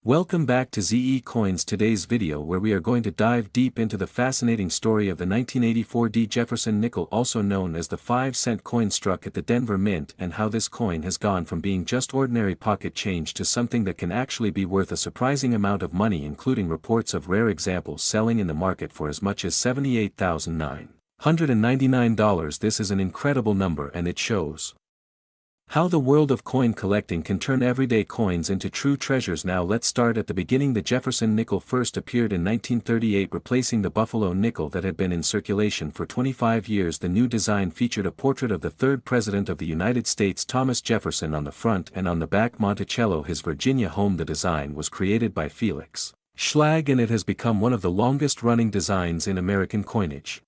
Welcome back to ZE Coins, today's video where we are going to dive deep into the fascinating story of the 1984 Jefferson nickel, also known as the 5-cent coin struck at the Denver Mint, and how this coin has gone from being just ordinary pocket change to something that can actually be worth a surprising amount of money, including reports of rare examples selling in the market for as much as $78,999. This is an incredible number, and it shows how the world of coin collecting can turn everyday coins into true treasures. Now let's start at the beginning. The Jefferson nickel first appeared in 1938, replacing the Buffalo nickel that had been in circulation for 25 years. The new design featured a portrait of the third President of the United States, Thomas Jefferson, on the front, and on the back Monticello, his Virginia home. The design was created by Felix Schlag, and it has become one of the longest-running designs in American coinage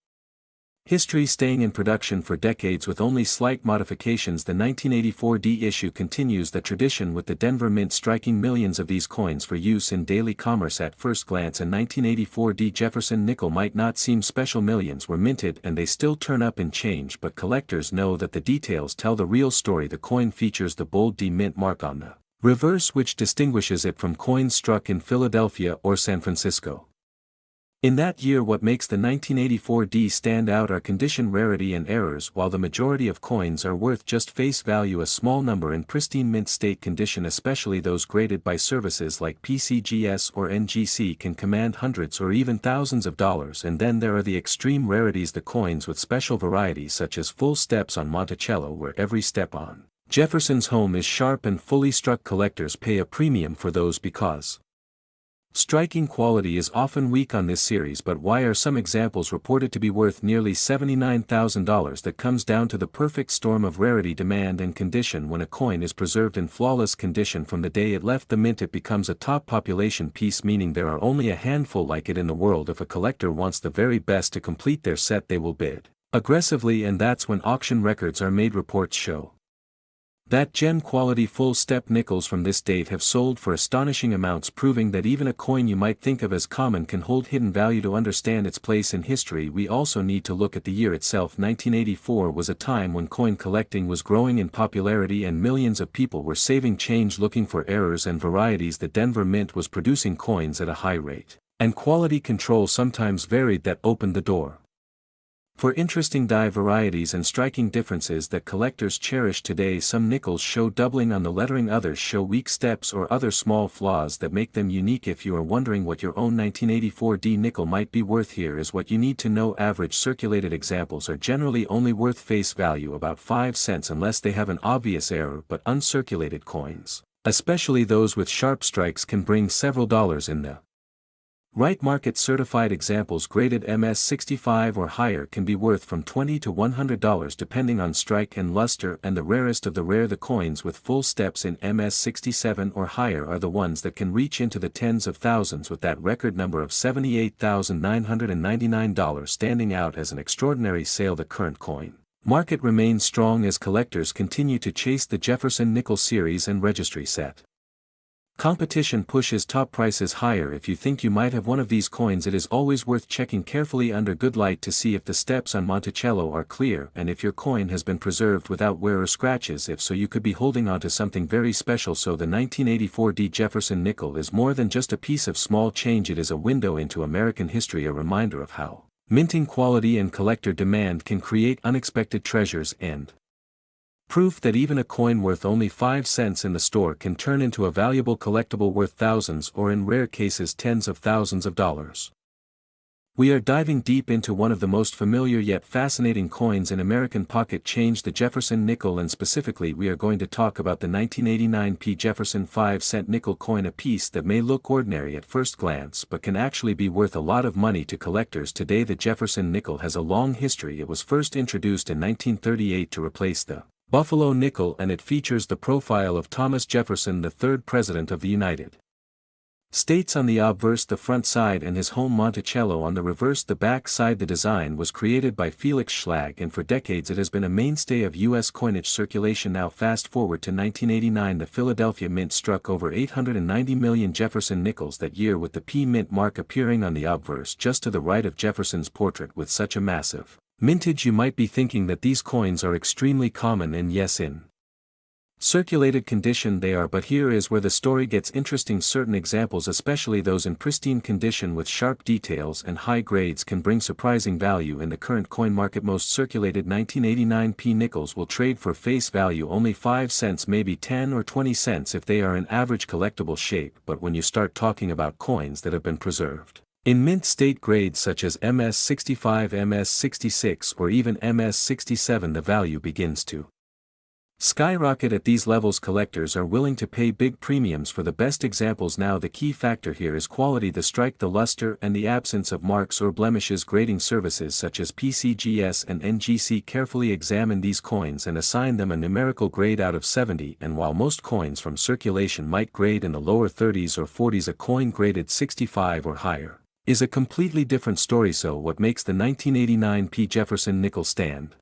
history, staying in production for decades with only slight modifications. The 1984 issue continues the tradition, with the Denver Mint striking millions of these coins for use in daily commerce. At first glance, a 1984 Jefferson nickel might not seem special. Millions were minted and they still turn up in change, but collectors know that the details tell the real story. The coin features the bold D mint mark on the reverse, which distinguishes it from coins struck in Philadelphia or San Francisco in that year. What makes the 1984 stand out are condition, rarity, and errors. While the majority of coins are worth just face value, a small number in pristine mint state condition, especially those graded by services like PCGS or NGC, can command hundreds or even thousands of dollars. And then there are the extreme rarities, the coins with special varieties such as full steps on Monticello, where every step on Jefferson's home is sharp and fully struck. Collectors pay a premium for those because striking quality is often weak on this series. But why are some examples reported to be worth nearly $79,000? That comes down to the perfect storm of rarity, demand, and condition. When a coin is preserved in flawless condition from the day it left the mint, it becomes a top population piece, meaning there are only a handful like it in the world. If a collector wants the very best to complete their set, they will bid aggressively, and that's when auction records are made. Reports show that gem-quality full-step nickels from this date have sold for astonishing amounts, proving that even a coin you might think of as common can hold hidden value. To understand its place in history, we also need to look at the year itself. 1984 was a time when coin collecting was growing in popularity and millions of people were saving change looking for errors and varieties. The Denver Mint was producing coins at a high rate, and quality control sometimes varied. That opened the door for interesting die varieties and striking differences that collectors cherish today. Some nickels show doubling on the lettering, others show weak steps or other small flaws that make them unique. If you are wondering what your own 1984 nickel might be worth, here is what you need to know. Average circulated examples are generally only worth face value, about 5 cents, unless they have an obvious error, but uncirculated coins, especially those with sharp strikes, can bring several dollars in the right market. Certified examples graded MS65 or higher can be worth from $20 to $100 depending on strike and luster, and the rarest of the rare, the coins with full steps in MS67 or higher, are the ones that can reach into the tens of thousands, with that record number of $78,999 standing out as an extraordinary sale. The current coin market remains strong as collectors continue to chase the Jefferson nickel series and registry set. Competition pushes top prices higher. If you think you might have one of these coins, it is always worth checking carefully under good light to see if the steps on Monticello are clear, and if your coin has been preserved without wear or scratches. If so, you could be holding on to something very special. So the 1984 Jefferson nickel is more than just a piece of small change, it is a window into American history, a reminder of how minting quality and collector demand can create unexpected treasures, and proof that even a coin worth only 5 cents in the store can turn into a valuable collectible worth thousands, or in rare cases tens of thousands of dollars. We are diving deep into one of the most familiar yet fascinating coins in American pocket change, the Jefferson nickel, and specifically we are going to talk about the 1989 Jefferson 5-cent nickel coin, a piece that may look ordinary at first glance but can actually be worth a lot of money to collectors today. The Jefferson nickel has a long history. It was first introduced in 1938 to replace the Buffalo nickel, and it features the profile of Thomas Jefferson, the third President of the United States, on the obverse, the front side, and his home Monticello on the reverse, the back side. The design was created by Felix Schlag, and for decades it has been a mainstay of U.S. coinage circulation. Now fast forward to 1989, the Philadelphia Mint struck over 890 million Jefferson nickels that year, with the P mint mark appearing on the obverse just to the right of Jefferson's portrait. With such a massive mintage, you might be thinking that these coins are extremely common, and yes, in circulated condition they are, but here is where the story gets interesting. Certain examples, especially those in pristine condition with sharp details and high grades, can bring surprising value in the current coin market. Most circulated 1989p nickels will trade for face value only 5 cents, maybe 10 or 20 cents if they are in average collectible shape, but when you start talking about coins that have been preserved in mint state grades such as MS65, MS66 or even MS67, the value begins to skyrocket. At these levels, collectors are willing to pay big premiums for the best examples. Now the key factor here is quality, the strike, the luster, and the absence of marks or blemishes. Grading services such as PCGS and NGC carefully examine these coins and assign them a numerical grade out of 70, and while most coins from circulation might grade in the lower 30s or 40s, a coin graded 65 or higher is a completely different story. So what makes the 1989p Jefferson nickel stand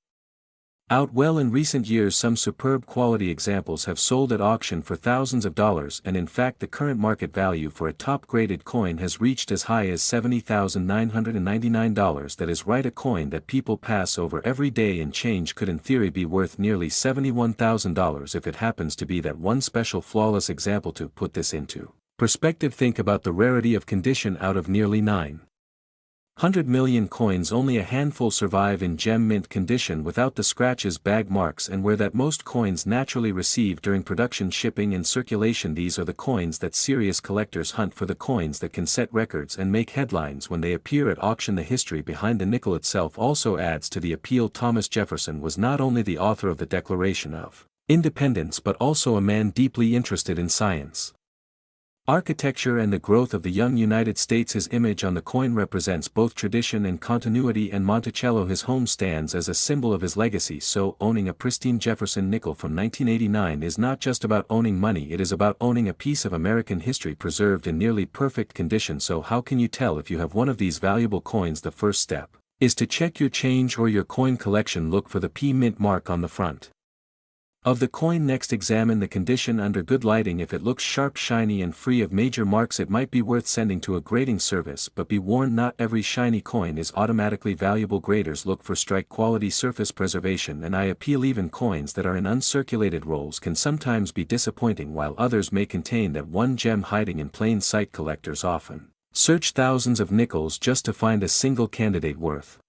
out well? In recent years, some superb quality examples have sold at auction for thousands of dollars, and in fact the current market value for a top-graded coin has reached as high as $70,999. That is right, a coin that people pass over every day and change could in theory be worth nearly $71,000 if it happens to be that one special flawless example. To put this into perspective, think about the rarity of condition. Out of nearly 900 million coins, only a handful survive in gem mint condition without the scratches, bag marks, and where that most coins naturally receive during production, shipping, and circulation. These are the coins that serious collectors hunt for, the coins that can set records and make headlines when they appear at auction. The history behind the nickel itself also adds to the appeal. Thomas Jefferson was not only the author of the Declaration of Independence but also a man deeply interested in science, architecture, and the growth of the young United States. His image on the coin represents both tradition and continuity, and Monticello, his home, stands as a symbol of his legacy. So owning a pristine Jefferson nickel from 1989 is not just about owning money, it is about owning a piece of American history preserved in nearly perfect condition. So how can you tell if you have one of these valuable coins? The first step is to check your change or your coin collection. Look for the P mint mark on the front of the coin. Next, examine the condition under good lighting. If it looks sharp, shiny, and free of major marks, it might be worth sending to a grading service. But be warned, not every shiny coin is automatically valuable. Graders look for strike quality, surface preservation, and eye appeal. Even coins that are in uncirculated rolls can sometimes be disappointing, while others may contain that one gem hiding in plain sight. Collectors often search thousands of nickels just to find a single candidate worth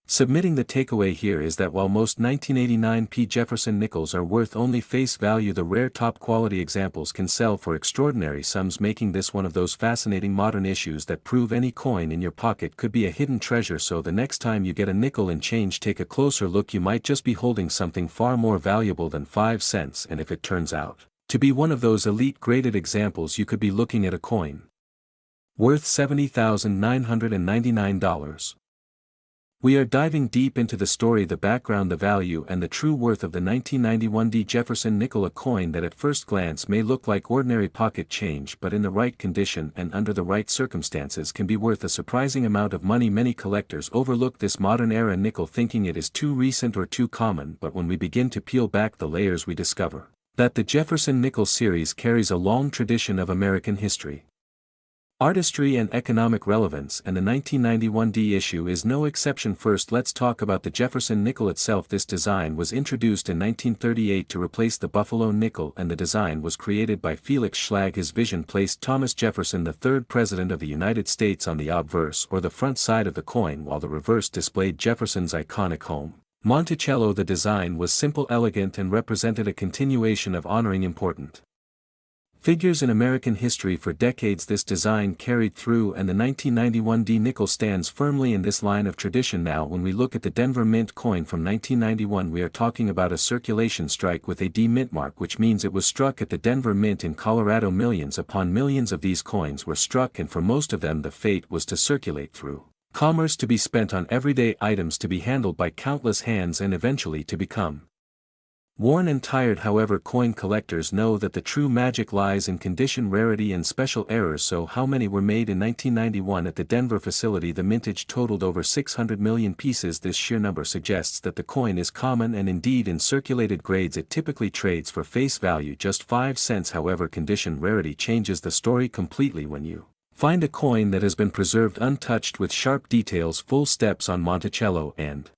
submitting. The takeaway here is that while most 1989p Jefferson nickels are worth only face value, the rare top-quality examples can sell for extraordinary sums, making this one of those fascinating modern issues that prove any coin in your pocket could be a hidden treasure. So the next time you get a nickel and change, take a closer look. You might just be holding something far more valuable than 5 cents, and if it turns out to be one of those elite graded examples, you could be looking at a coin worth $70,999. We are diving deep into the story, the background, the value, and the true worth of the 1991D Jefferson nickel, a coin that at first glance may look like ordinary pocket change, but in the right condition and under the right circumstances can be worth a surprising amount of money. Many collectors overlook this modern era nickel, thinking it is too recent or too common, but when we begin to peel back the layers, we discover that the Jefferson nickel series carries a long tradition of American history, artistry, and economic relevance, and the 1991D issue is no exception. First, let's talk about the Jefferson nickel itself. This design was introduced in 1938 to replace the Buffalo nickel, and the design was created by Felix Schlag. His vision placed Thomas Jefferson, the third president of the United States, on the obverse or the front side of the coin, while the reverse displayed Jefferson's iconic home, Monticello. The design was simple, elegant, and represented a continuation of honoring important figures in American history. For decades this design carried through, and the 1991D nickel stands firmly in this line of tradition. Now when we look at the Denver Mint coin from 1991, we are talking about a circulation strike with a D mint mark, which means it was struck at the Denver Mint in Colorado. Millions upon millions of these coins were struck, and for most of them the fate was to circulate through commerce, to be spent on everyday items, to be handled by countless hands, and eventually to become worn and tired. However, coin collectors know that the true magic lies in condition, rarity, and special errors. So how many were made in 1991 at the Denver facility? The mintage totaled over 600 million pieces. This sheer number suggests that the coin is common, and indeed in circulated grades it typically trades for face value just 5 cents. However, condition rarity changes the story completely when you find a coin that has been preserved untouched with sharp details, full steps on Monticello, and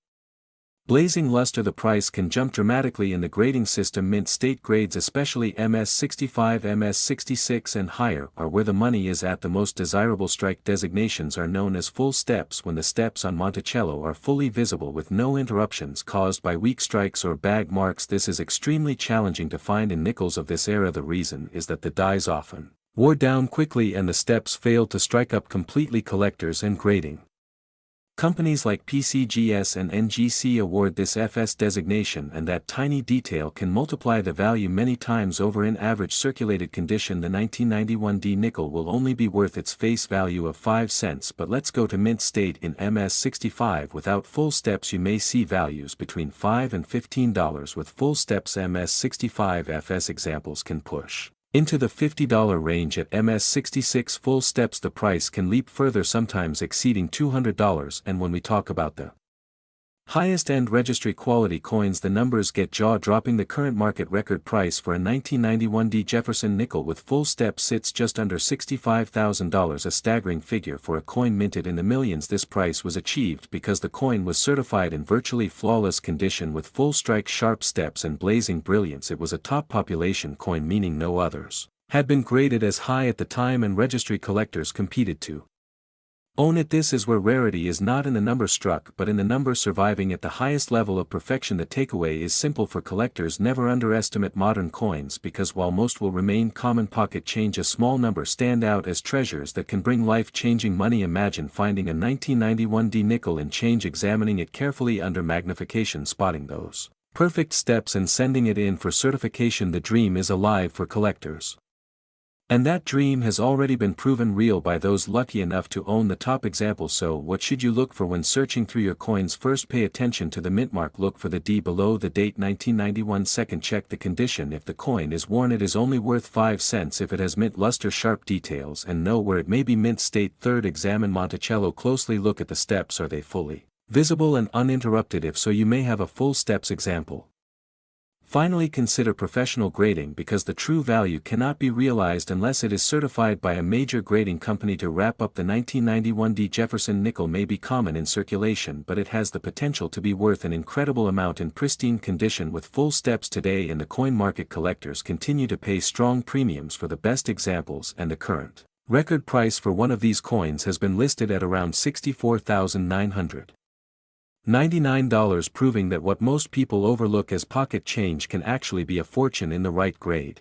Blazing luster. The price can jump dramatically in the grading system. Mint state grades, especially MS65, MS66 and higher, are where the money is at. The most desirable strike designations are known as full steps when the steps on Monticello are fully visible with no interruptions caused by weak strikes or bag marks. This is extremely challenging to find in nickels of this era. The reason is that the dies often wore down quickly and the steps failed to strike up completely. Collectors and grading companies like PCGS and NGC award this FS designation, and that tiny detail can multiply the value many times over. In average circulated condition, the 1991D nickel will only be worth its face value of 5 cents. But let's go to mint state. In MS65 without full steps you may see values between $5 and $15. With full steps, MS65 FS examples can push into the $50 range. At MS66 full steps the price can leap further, sometimes exceeding $200, and when we talk about the highest-end registry quality coins the numbers get jaw-dropping. The current market record price for a 1991D Jefferson nickel with full steps sits just under $65,000, a staggering figure for a coin minted in the millions. This price was achieved because the coin was certified in virtually flawless condition with full strike sharp steps and blazing brilliance. It was a top population coin, meaning no others had been graded as high at the time and registry collectors competed to own it. This is where rarity is not in the number struck but in the number surviving at the highest level of perfection. The takeaway is simple for collectors: never underestimate modern coins, because while most will remain common pocket change, a small number stand out as treasures that can bring life-changing money. Imagine finding a 1991D nickel in change, examining it carefully under magnification, spotting those perfect steps and sending it in for certification. The dream is alive for collectors. And that dream has already been proven real by those lucky enough to own the top example. So what should you look for when searching through your coins? First, pay attention to the mint mark. Look for the D below the date 1991. Second, check the condition. If the coin is worn it is only worth 5 cents. If it has mint luster, sharp details, and know where it may be mint state. Third, examine Monticello closely. Look at the steps. Are they fully visible and uninterrupted? If so, you may have a full steps example. Finally, consider professional grading, because the true value cannot be realized unless it is certified by a major grading company. To wrap up, the 1991D Jefferson nickel may be common in circulation, but it has the potential to be worth an incredible amount in pristine condition with full steps. Today in the coin market, collectors continue to pay strong premiums for the best examples, and the current record price for one of these coins has been listed at around $64,999, proving that what most people overlook as pocket change can actually be a fortune in the right grade.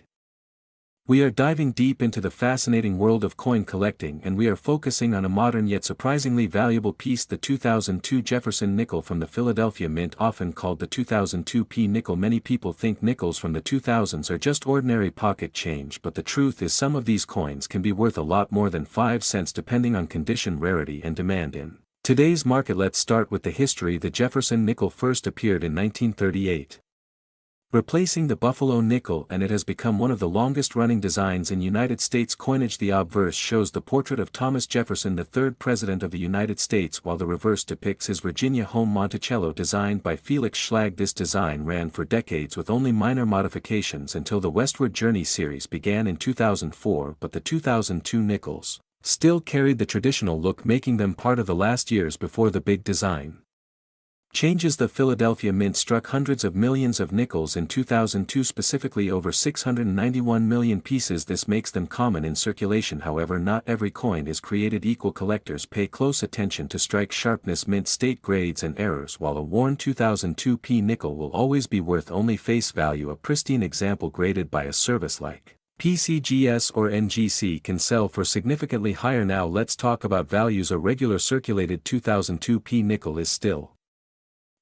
We are diving deep into the fascinating world of coin collecting, and we are focusing on a modern yet surprisingly valuable piece, the 2002 Jefferson nickel from the Philadelphia Mint, often called the 2002P nickel. Many people think nickels from the 2000s are just ordinary pocket change, but the truth is some of these coins can be worth a lot more than 5 cents depending on condition, rarity, and demand in today's market. Let's start with the history. The Jefferson nickel first appeared in 1938, replacing the Buffalo nickel, and it has become one of the longest-running designs in United States coinage. The obverse shows the portrait of Thomas Jefferson, the third President of the United States, while the reverse depicts his Virginia home. Monticello, designed by Felix Schlag. This design ran for decades with only minor modifications until the Westward Journey series began in 2004, but the 2002 nickels still carried the traditional look, making them part of the last years before the big design changes. The Philadelphia Mint struck hundreds of millions of nickels in 2002, specifically over 691 million pieces. This makes them common in circulation. However, not every coin is created equal. Collectors pay close attention to strike sharpness, mint state grades, and errors. While a worn 2002P nickel will always be worth only face value, a pristine example graded by a service like PCGS or NGC can sell for significantly higher. Now let's talk about values. A regular circulated 2002P nickel is still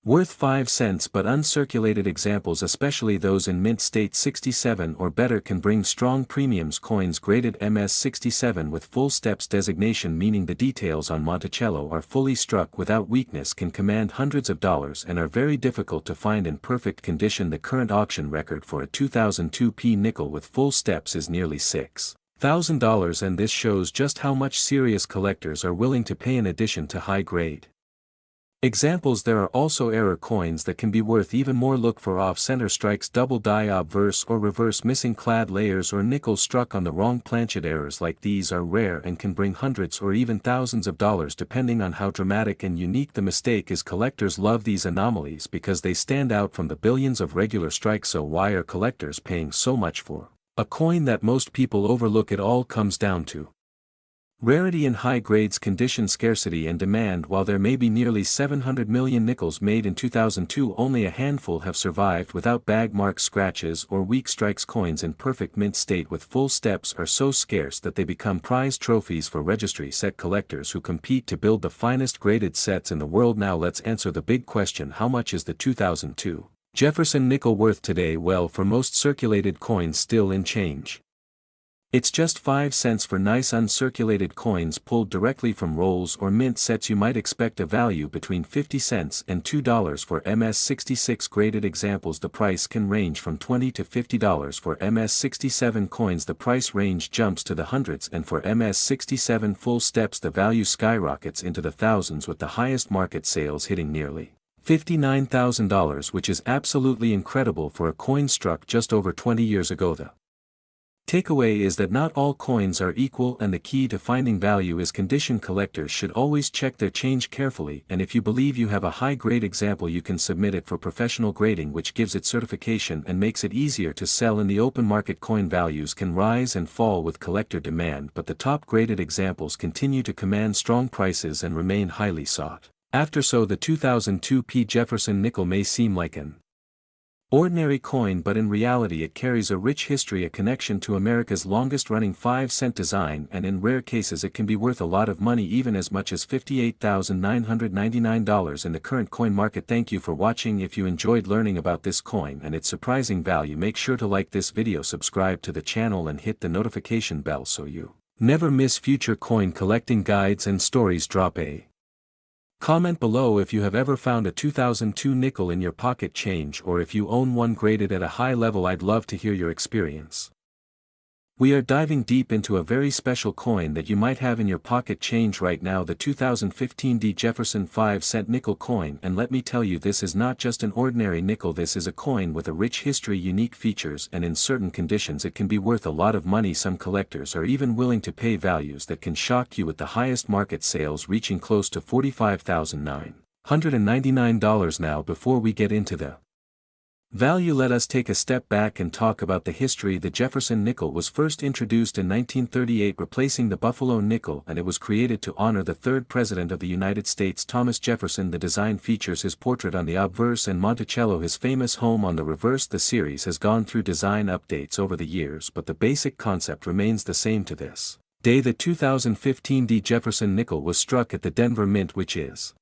worth 5 cents, but uncirculated examples, especially those in mint state 67 or better, can bring strong premiums. Coins graded MS67 with full steps designation, meaning the details on Monticello are fully struck without weakness, can command hundreds of dollars and are very difficult to find in perfect condition. The current auction record for a 2002P nickel with full steps is nearly $6,000, and this shows just how much serious collectors are willing to pay in addition to high grade Examples: there are also error coins that can be worth even more. Look for off-center strikes, double die obverse or reverse, missing clad layers, or nickels struck on the wrong planchet. Errors like these are rare and can bring hundreds or even thousands of dollars depending on how dramatic and unique the mistake is. Collectors love these anomalies because they stand out from the billions of regular strikes. So why are collectors paying so much for a coin that most people overlook? It all comes down to rarity and high grades. Condition: scarcity and demand. While there may be nearly 700 million nickels made in 2002, only a handful have survived without bag marks, scratches, or weak strikes. Coins in perfect mint state with full steps are so scarce that they become prize trophies for registry set collectors who compete to build the finest graded sets in the world. Now let's answer the big question: how much is the 2002 Jefferson nickel worth today? Well, for most circulated coins still in change, it's just 5 cents. For nice uncirculated coins pulled directly from rolls or mint sets, you might expect a value between 50 cents and $2. For MS66 graded examples, the price can range from $20 to $50. For MS67 coins, the price range jumps to the hundreds, and for MS67 full steps, the value skyrockets into the thousands, with the highest market sales hitting nearly $59,000, which is absolutely incredible for a coin struck just over 20 years ago. The takeaway is that not all coins are equal, and the key to finding value is condition. Collectors should always check their change carefully, and if you believe you have a high-grade example, you can submit it for professional grading, which gives it certification and makes it easier to sell in the open market. Coin values can rise and fall with collector demand, but the top-graded examples continue to command strong prices and remain highly sought after. So the 2002 Jefferson nickel may seem like an ordinary coin, but in reality it carries a rich history, a connection to America's longest-running 5-cent design, and in rare cases it can be worth a lot of money, even as much as $58,999 in the current coin market. Thank you for watching. If you enjoyed learning about this coin and its surprising value, make sure to like this video, subscribe to the channel, and hit the notification bell so you never miss future coin collecting guides and stories. Drop a comment below if you have ever found a 2002 nickel in your pocket change, or if you own one graded at a high level. I'd love to hear your experience. We are diving deep into a very special coin that you might have in your pocket change right now, the 2015 Jefferson 5-cent nickel coin. And let me tell you, this is not just an ordinary nickel. This is a coin with a rich history, unique features, and in certain conditions it can be worth a lot of money. Some collectors are even willing to pay values that can shock you, with the highest market sales reaching close to $45,999. Now, before we get into the value, let us take a step back and talk about the history. The Jefferson nickel was first introduced in 1938, replacing the Buffalo nickel, and it was created to honor the third President of the United States, Thomas Jefferson. The design features his portrait on the obverse and Monticello, his famous home, on the reverse. The series has gone through design updates over the years, but the basic concept remains the same to this day. The 2015 Jefferson nickel was struck at the Denver Mint, which is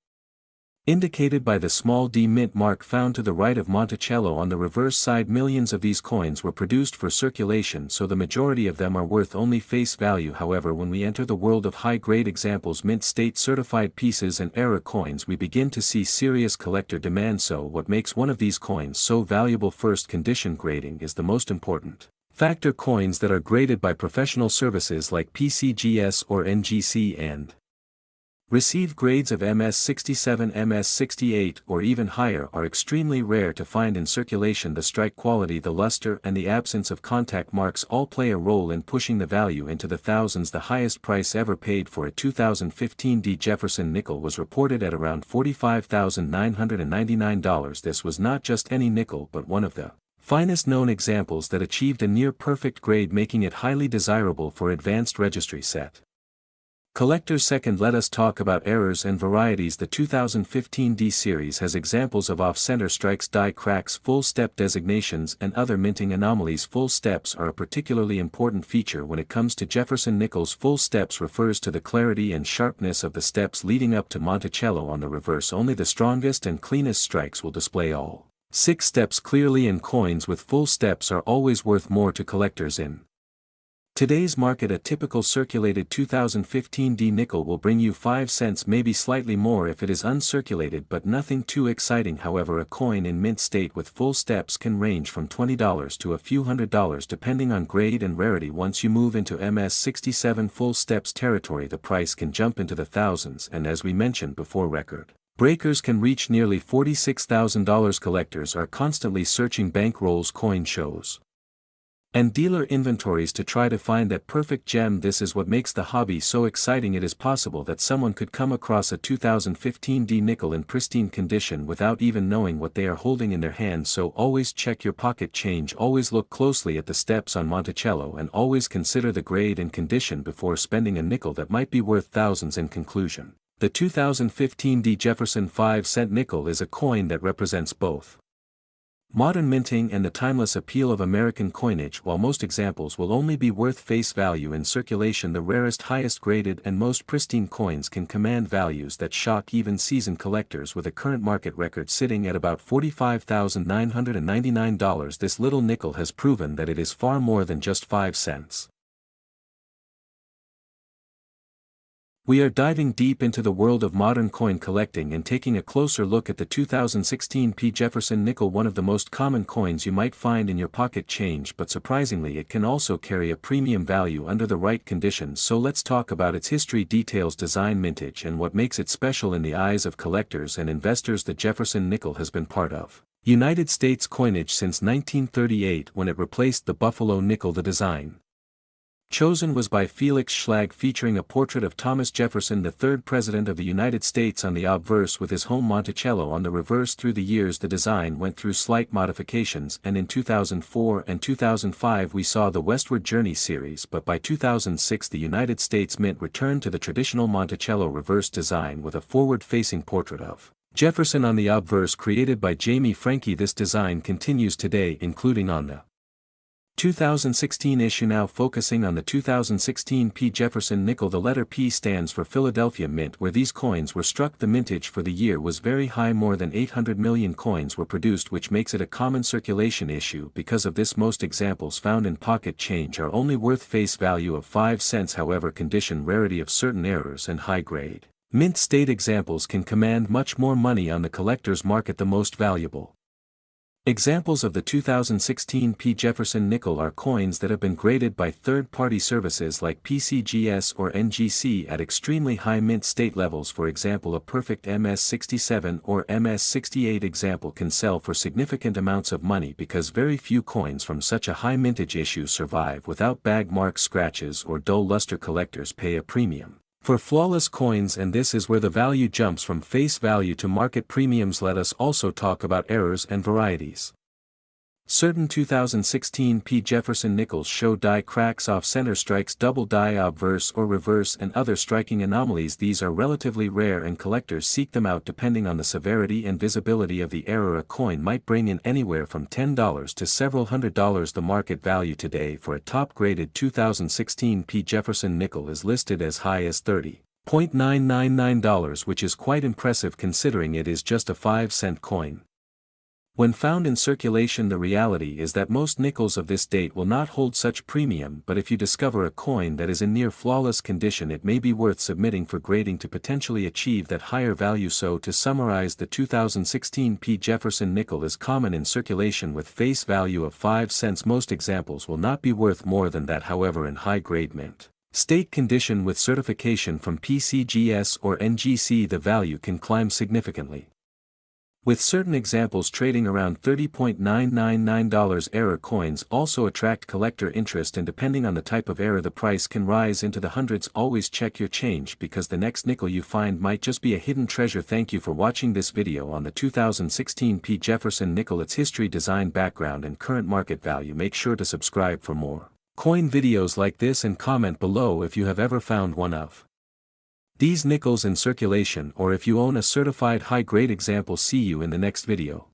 indicated by the small d mint mark found to the right of Monticello on the reverse side. Millions of these coins were produced for circulation, so the majority of them are worth only face value. However, when we enter the world of high-grade examples, mint state certified pieces and error coins, we begin to see serious collector demand. So what makes one of these coins so valuable? First, condition. Grading is the most important factor. Coins that are graded by professional services like PCGS or NGC and receive grades of MS67, MS68, or even higher are extremely rare to find in circulation. The strike quality, the luster, and the absence of contact marks all play a role in pushing the value into the thousands. The highest price ever paid for a 2015 Jefferson nickel was reported at around $45,999. This was not just any nickel, but one of the finest known examples that achieved a near-perfect grade, making it highly desirable for advanced registry set collectors. Second, let us talk about errors and varieties. The 2015 D series has examples of off-center strikes, die cracks, full step designations, and other minting anomalies. Full steps are a particularly important feature when it comes to Jefferson nickels. Full steps refers to the clarity and sharpness of the steps leading up to Monticello. On the reverse, only the strongest and cleanest strikes will display all 6 steps clearly, and coins with full steps are always worth more to collectors. In today's market, a typical circulated 2015 D nickel will bring you 5 cents, maybe slightly more if it is uncirculated, but nothing too exciting. However, a coin in mint state with full steps can range from $20 to a few $100s depending on grade and rarity. Once you move into MS67 full steps territory, the price can jump into the thousands, and as we mentioned before, record Breakers can reach nearly $46,000. Collectors are constantly searching bankrolls, coin shows, and dealer inventories to try to find that perfect gem. This is what makes the hobby so exciting. It is possible that someone could come across a 2015 D nickel in pristine condition without even knowing what they are holding in their hands. So always check your pocket change, always look closely at the steps on Monticello, and always consider the grade and condition before spending a nickel that might be worth thousands. In conclusion, the 2015 D Jefferson 5-cent nickel is a coin that represents both modern minting and the timeless appeal of American coinage. While most examples will only be worth face value in circulation, the rarest, highest graded and most pristine coins can command values that shock even seasoned collectors, with a current market record sitting at about $45,999. This little nickel has proven that it is far more than just 5 cents. We are diving deep into the world of modern coin collecting and taking a closer look at the 2016 P. Jefferson nickel, one of the most common coins you might find in your pocket change, but surprisingly it can also carry a premium value under the right conditions. So let's talk about its history, details, design, mintage, and what makes it special in the eyes of collectors and investors. The Jefferson nickel has been part of United States coinage since 1938, when it replaced the Buffalo nickel. The design chosen was by Felix Schlag, featuring a portrait of Thomas Jefferson, the third President of the United States, on the obverse with his home Monticello on the reverse. Through the years the design went through slight modifications, and in 2004 and 2005 we saw the Westward Journey series, but by 2006 the United States Mint returned to the traditional Monticello reverse design with a forward-facing portrait of Jefferson on the obverse, created by Jamie Franke. This design continues today, including on the 2016 issue. Now focusing on the 2016 P. Jefferson nickel, the letter P stands for Philadelphia Mint, where these coins were struck. The mintage for the year was very high, more than 800 million coins were produced, which makes it a common circulation issue. Because of this, most examples found in pocket change are only worth face value of 5 cents. However, condition, rarity of certain errors, and high grade mint state examples can command much more money on the collector's market. The most valuable examples of the 2016 P. Jefferson nickel are coins that have been graded by third-party services like PCGS or NGC at extremely high mint state levels. For example, a perfect MS-67 or MS-68 example can sell for significant amounts of money, because very few coins from such a high mintage issue survive without bag marks, scratches, or dull luster. Collectors pay a premium for flawless coins, and this is where the value jumps from face value to market premiums. Let us also talk about errors and varieties. Certain 2016 P. Jefferson nickels show die cracks, off-center strikes, double die obverse or reverse, and other striking anomalies. These are relatively rare and collectors seek them out depending on the severity and visibility of the error. A coin might bring in anywhere from $10 to several $100s. The market value today for a top-graded 2016 P. Jefferson nickel is listed as high as $30.999, which is quite impressive considering it is just a 5-cent coin. When found in circulation, the reality is that most nickels of this date will not hold such premium, but if you discover a coin that is in near flawless condition, it may be worth submitting for grading to potentially achieve that higher value. So to summarize, the 2016 P. Jefferson nickel is common in circulation with face value of 5 cents. Most examples will not be worth more than that. However, in high-grade mint state condition with certification from PCGS or NGC, the value can climb significantly, with certain examples trading around $30.999. Error coins also attract collector interest, and depending on the type of error the price can rise into the hundreds. Always check your change, because the next nickel you find might just be a hidden treasure. Thank you for watching this video on the 2016 P. Jefferson nickel, its history, design, background, and current market value. Make sure to subscribe for more coin videos like this, and comment below if you have ever found one of these nickels in circulation, or if you own a certified high-grade example. See you in the next video.